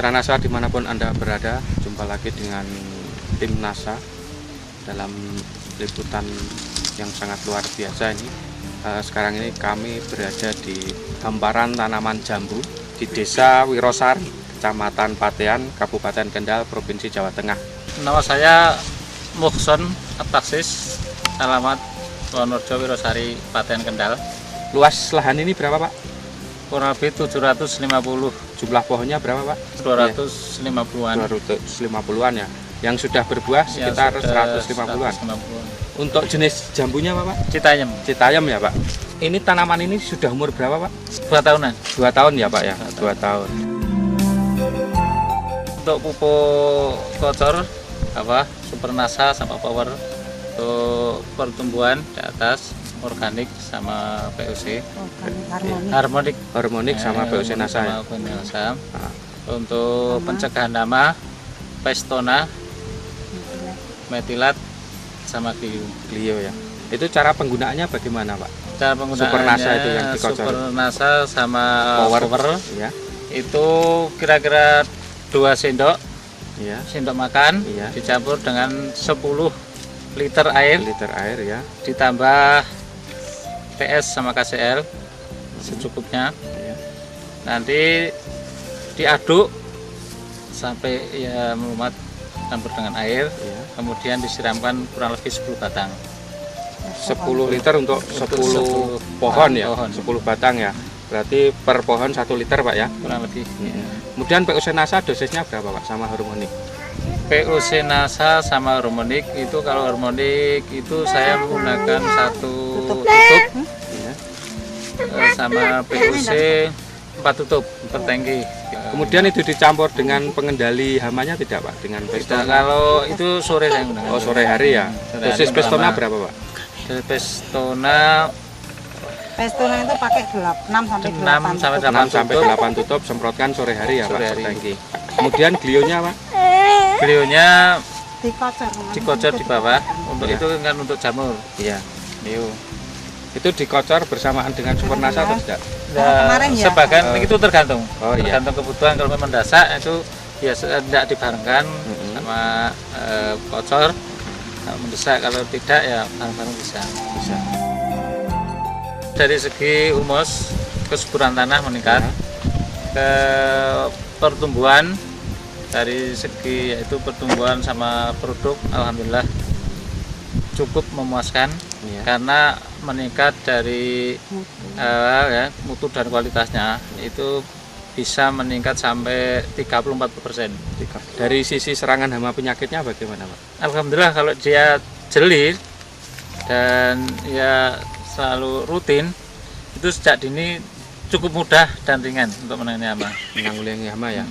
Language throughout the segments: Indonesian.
Mitra NASA dimanapun Anda berada, jumpa lagi dengan tim NASA dalam liputan yang sangat luar biasa ini. Sekarang ini kami berada di hamparan tanaman jambu di Desa Wirosari, Kecamatan Patean, Kabupaten Kendal, Provinsi Jawa Tengah. Nama saya Muhson Abtaksis, alamat Wonorejo Wirosari, Patean, Kendal. Luas lahan ini berapa, Pak? Kurang lebih 750. Jumlah pohonnya berapa, Pak? 250-an. 250-an ya. Yang sudah berbuah sekitar 150-an. Untuk jenis jambunya apa, Pak? Citayam. Citayam ya, Pak. Ini tanaman ini sudah umur berapa, Pak? 2 tahunan. 2 tahun ya, Pak ya. 2 tahun. Untuk pupuk kocor Super NASA sama Power, untuk pertumbuhan di atas organik sama POC. Harmonik sama POC NASA ya. Untuk pencegahan hama, Pestona, metilat sama Clio ya. Itu cara penggunaannya bagaimana, Pak? Cara penggunaannya Super NASA itu yang dikocor. Super NASA sama Power ya. Itu kira-kira 2 sendok Ya. sendok makan Iya. dicampur dengan 10 liter air, Ya. ditambah TS sama KCL secukupnya. Ya. Nanti diaduk sampai ya melumat, campur dengan air. Ya. Kemudian disiramkan kurang lebih 10 batang. 10 liter untuk 10 pohon ya. 10 batang ya. Berarti per pohon 1 liter, Pak ya. Kurang lebih. Kemudian POC NASA dosisnya berapa, Pak, sama harmonik? POC NASA sama harmonik itu, kalau harmonik itu saya menggunakan 1 tutup Ya. sama POC 4 tutup per tangki. Kemudian itu dicampur dengan pengendali hamanya tidak, Pak? Dengan Tidak, Pestona? kalau itu sore saya menggunakan. Oh, sore hari ya. Sore hari Dosis Pestona pertama. berapa, Pak? Dari Pestona Pestona itu pakai 6 sampai 8 6 sampai 6 sampai tutup. 8 tutup, semprotkan sore hari ya, Sore Pak, per hari. tangki. Kemudian Clio-nya, Pak? Beliaunya dikocor dikocor di bawah. Untuk Iya. itu kan untuk jamur. Iya. Liu. Itu dikocor bersamaan dengan Super NASA atau tidak? kemarin ya. Sebagian itu tergantung. Oh, iya. Tergantung kebutuhan. Kalau memang mendesak itu ya tidak dibarengkan Mm-mm. sama kocor. Kalau mendesak, kalau tidak ya bareng-bareng bisa. Bisa. Dari segi humus, kesuburan tanah meningkat. Ke pertumbuhan, dari segi yaitu pertumbuhan sama produk, alhamdulillah cukup memuaskan. Iya. Karena meningkat dari mutu dan kualitasnya itu bisa meningkat sampai 34%. Dari sisi serangan hama penyakitnya bagaimana, Pak? Alhamdulillah, kalau dia jeli dan ya selalu rutin, itu sejak dini cukup mudah dan ringan untuk menangani hama. Menanggulangi hama ya.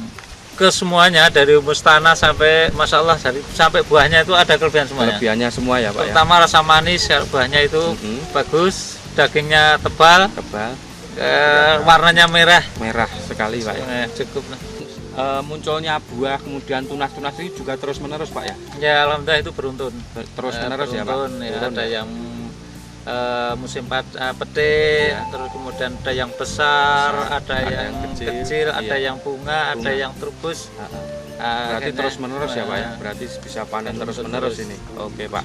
Kesemuanya dari humus tanah sampai Masya Allah, sampai buahnya itu ada kelebihan semuanya. Kelebihannya semua ya, Pak ya. Terutama rasa manis, kalau buahnya itu Mm-mm. bagus, dagingnya tebal, Tebal, warnanya merah. merah sekali, Pak ya. Cukup lah. Munculnya buah kemudian tunas-tunas ini juga terus-menerus, Pak ya. Ya alhamdulillah itu beruntun. Terus-menerus ya, Pak. Beruntun, ya, Turun ada ya? yang musim petik, Ya. terus kemudian ada yang besar, ada yang kecil, ada iya. yang bunga, ada Bunga. yang trubus. Berarti Akhirnya, terus-menerus ya, Pak ya. Berarti bisa panen terus-menerus ini. Oke, Pak.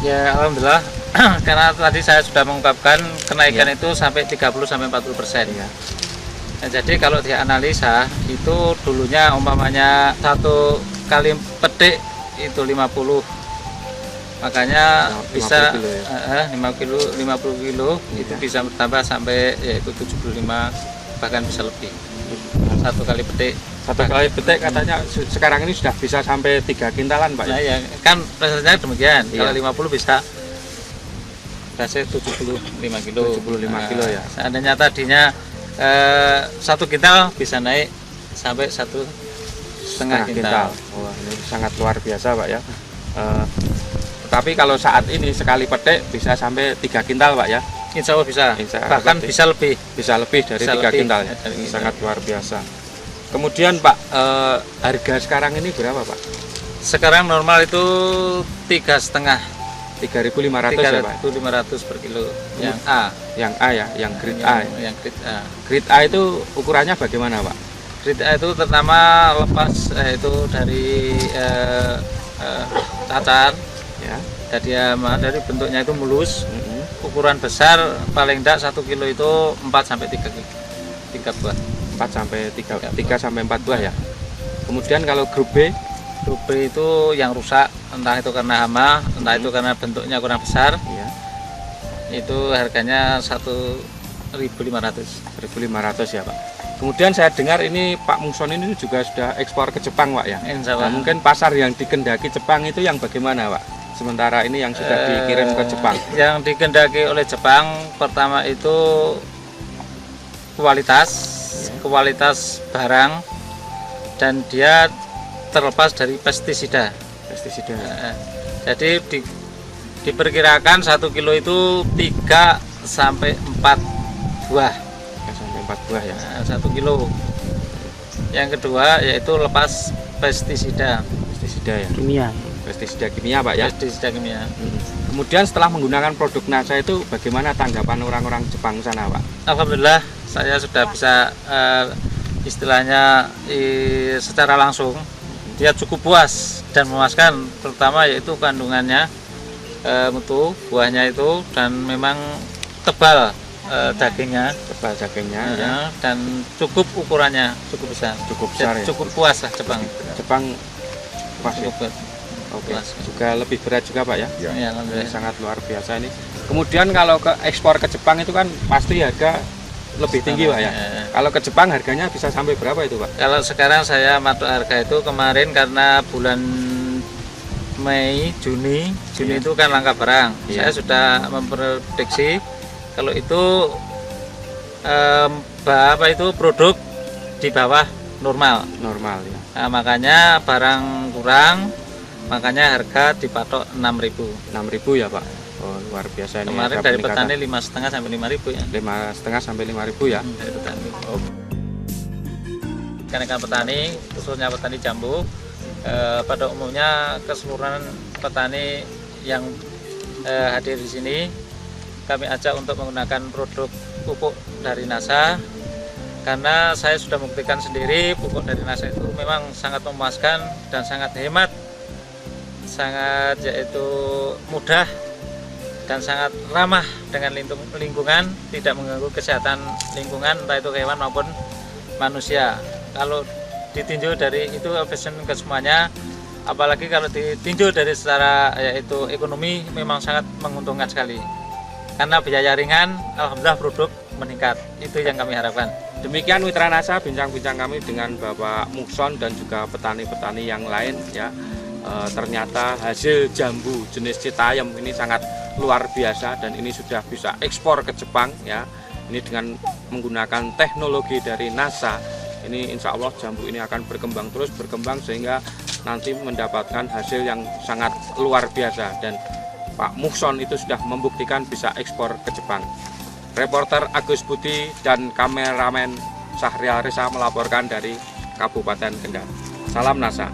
Ya alhamdulillah, karena tadi saya sudah mengungkapkan kenaikan Iya. itu sampai 30-40%. Iya. Nah, jadi kalau dianalisa itu dulunya umpamanya 1 kali petik itu 50, makanya 50 bisa kilo ya? 50 kilo itu Iya. bisa bertambah sampai yaitu 75, bahkan bisa lebih. 1 kali petik. 1 kali petik katanya sekarang ini sudah bisa sampai 3 kintalan, Pak Nah ya. ya kan prosesnya demikian. Iya. Kalau 50 bisa hasil 75 kilo. 75 kilo ya. Seandainya tadinya 1 kintal bisa naik sampai 1,5 Setengah kintal. Wah, ini sangat luar biasa, Pak ya. Tapi kalau saat ini sekali petik bisa sampai 3 kintal, Pak ya. Insya Allah bisa. Insya Allah Bahkan lebih. bisa lebih. Bisa lebih dari Bisa 3 lebih kintal ya. dari Ini kintal. sangat luar biasa. Kemudian, Pak, harga sekarang ini berapa, Pak? Sekarang normal itu 3,5. 3.500 ya, Pak. 3.500 per kilo. Yang A. Yang A ya, yang grade A. Ya. Yang grade A. Grade A itu ukurannya bagaimana, Pak? Berita itu terutama lepas itu dari cacar Ya. dari bentuknya itu mulus, Mm-mm. ukuran besar paling tidak 1 kilo itu 4 sampai 3 buah. 4 sampai 3 sampai 4 buah ya. Kemudian kalau grup B, Grup B itu yang rusak, entah itu karena hama, entah itu karena bentuknya kurang besar, ya, itu harganya 1.500. 1.500 ya Pak. Kemudian saya dengar ini Pak Mungson ini juga sudah ekspor ke Jepang Pak ya. Insya Nah, Allah. mungkin pasar yang dikendaki Jepang itu yang bagaimana Pak? Sementara ini yang sudah dikirim ke Jepang. Yang dikendaki oleh Jepang pertama itu kualitas barang, dan dia terlepas dari pestisida. Pestisida. Jadi diperkirakan 1 kilo itu 3 sampai 4 buah. 3 sampai 4 buah ya. 1 kilo. Yang kedua yaitu lepas pestisida. Pestisida ya. Kimia. Pestisida kimia Pak ya. Pestisida kimia. Kemudian setelah menggunakan produk NASA itu bagaimana tanggapan orang-orang Jepang sana Pak? Alhamdulillah saya sudah bisa istilahnya secara langsung dia cukup puas dan memuaskan, terutama yaitu kandungannya, mutu buahnya itu, dan memang tebal dagingnya, Ya. dan cukup ukurannya cukup besar, Cukup besar ya. cukup puas lah Jepang. Jepang pas ya? Cukup Oke. puas. Juga lebih berat juga Pak ya. Ya, Ini alhamdulillah. sangat luar biasa ini. Kemudian kalau ke ekspor ke Jepang itu kan pasti harga lebih tinggi Pak ya. Kalau ke Jepang harganya bisa sampai berapa itu Pak? Kalau sekarang saya matok harga itu kemarin karena bulan Mei, Juni Iya. itu kan langka barang. Iya. Saya sudah memprediksi kalau itu produk di bawah normal. Normal ya. Nah, makanya barang kurang, makanya harga dipatok 6.000. 6.000 ya Pak. Oh, luar biasa ini. Kemarin ada dari peningkatan. petani 5,5 sampai 5.000 ya. 5,5 sampai 5.000 ya. Dari petani. Oh, Ikan-ikan petani, khususnya petani jambu, pada umumnya keseluruhan petani yang hadir di sini kami ajak untuk menggunakan produk pupuk dari NASA, karena saya sudah membuktikan sendiri pupuk dari NASA itu memang sangat memuaskan dan sangat hemat, sangat yaitu mudah dan sangat ramah dengan lingkungan, tidak mengganggu kesehatan lingkungan entah itu hewan maupun manusia. Kalau ditinjau dari itu efisien ke semuanya, apalagi kalau ditinjau dari secara yaitu ekonomi memang sangat menguntungkan sekali. Karena biaya ringan, alhamdulillah produk meningkat. Itu yang kami harapkan. demikian Mitra NASA bincang-bincang kami dengan Bapak Mungson dan juga petani-petani yang lain ya. Ternyata hasil jambu jenis Citayam ini sangat luar biasa dan ini sudah bisa ekspor ke Jepang ya. Ini dengan menggunakan teknologi dari NASA. Ini insya Allah jambu ini akan berkembang terus sehingga nanti mendapatkan hasil yang sangat luar biasa, dan Pak Mungson itu sudah membuktikan bisa ekspor ke Jepang. Reporter Agus Budi dan kameramen Syahrial Risa melaporkan dari Kabupaten Kendal. Salam NASA.